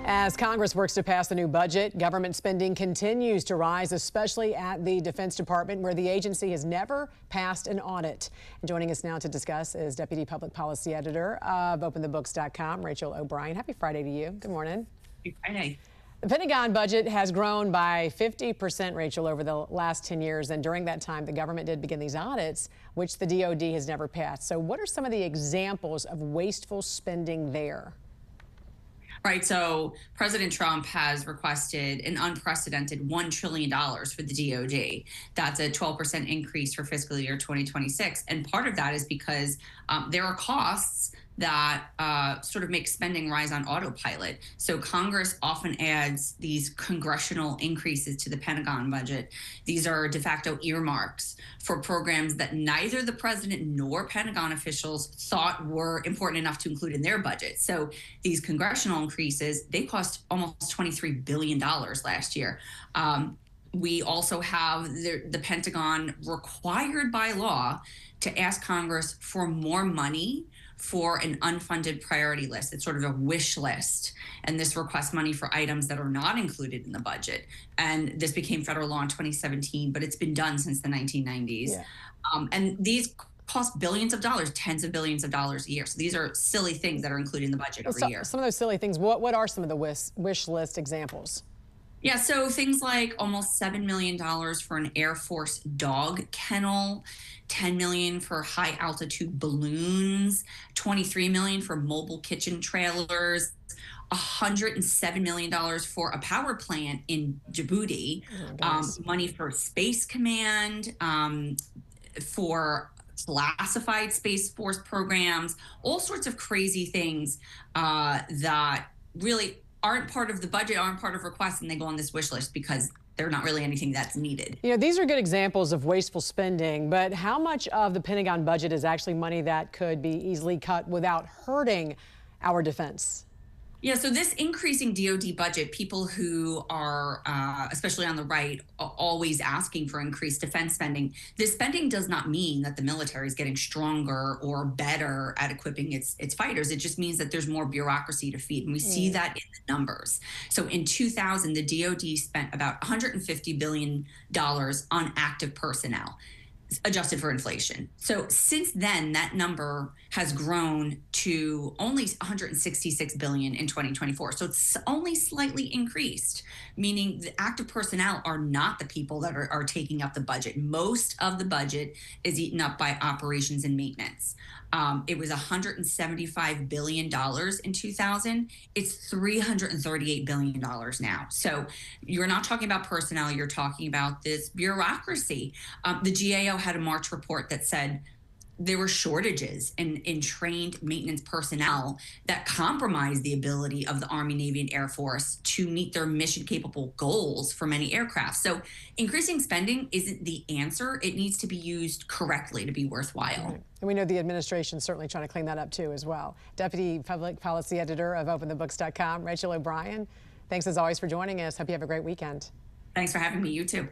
As Congress works to pass the new budget, government spending continues to rise, especially at the Defense Department, where the agency has never passed an audit. And joining us now to discuss is Deputy Public Policy Editor of OpenTheBooks.com, Rachel O'Brien. Happy Friday to you. Good morning. Happy Friday. The Pentagon budget has grown by 50%, Rachel, over the last 10 years. And during that time, the government did begin these audits, which the DOD has never passed. So what are some of the examples of wasteful spending there? Right. So President Trump has requested an unprecedented $1 trillion for the DOD. That's a 12% increase for fiscal year 2026. And part of that is because there are costs that sort of make spending rise on autopilot. So Congress often adds these congressional increases to the Pentagon budget. These are de facto earmarks for programs that neither the president nor Pentagon officials thought were important enough to include in their budget. So these congressional increases, they cost almost $23 billion last year. We also have the Pentagon required by law to ask Congress for more money for an unfunded priority list. It's sort of a wish list. And this requests money for items that are not included in the budget. And this became federal law in 2017, but it's been done since the 1990s. Yeah. And these cost billions of dollars, tens of billions of dollars a year. So these are silly things that are included in the budget every year. Some of those silly things, what are some of the wish list examples? Yeah, so things like almost $7 million for an Air Force dog kennel, $10 million for high altitude balloons, $23 million for mobile kitchen trailers, $107 million for a power plant in Djibouti, money for Space Command, for classified Space Force programs, all sorts of crazy things that really aren't part of the budget, aren't part of requests, and they go on this wish list because they're not really anything that's needed. You know, these are good examples of wasteful spending, but how much of the Pentagon budget is actually money that could be easily cut without hurting our defense? Yeah, so this increasing DOD budget, people who are, especially on the right, are always asking for increased defense spending. This spending does not mean that the military is getting stronger or better at equipping its fighters. It just means that there's more bureaucracy to feed, and we see that in the numbers. So in 2000, the DOD spent about $150 billion on active personnel, adjusted for inflation. So since then, that number has grown to only $166 billion in 2024. So it's only slightly increased, meaning the active personnel are not the people that are taking up the budget. Most of the budget is eaten up by operations and maintenance. It was $175 billion in 2000. It's $338 billion now. So you're not talking about personnel, you're talking about this bureaucracy. The GAO had a March report that said there were shortages in trained maintenance personnel that compromised the ability of the Army, Navy, and Air Force to meet their mission-capable goals for many aircraft. So increasing spending isn't the answer. It needs to be used correctly to be worthwhile. Right. And we know the administration's certainly trying to clean that up too as well. Deputy Public Policy Editor of OpenTheBooks.com, Rachel O'Brien, thanks as always for joining us. Hope you have a great weekend. Thanks for having me. You too.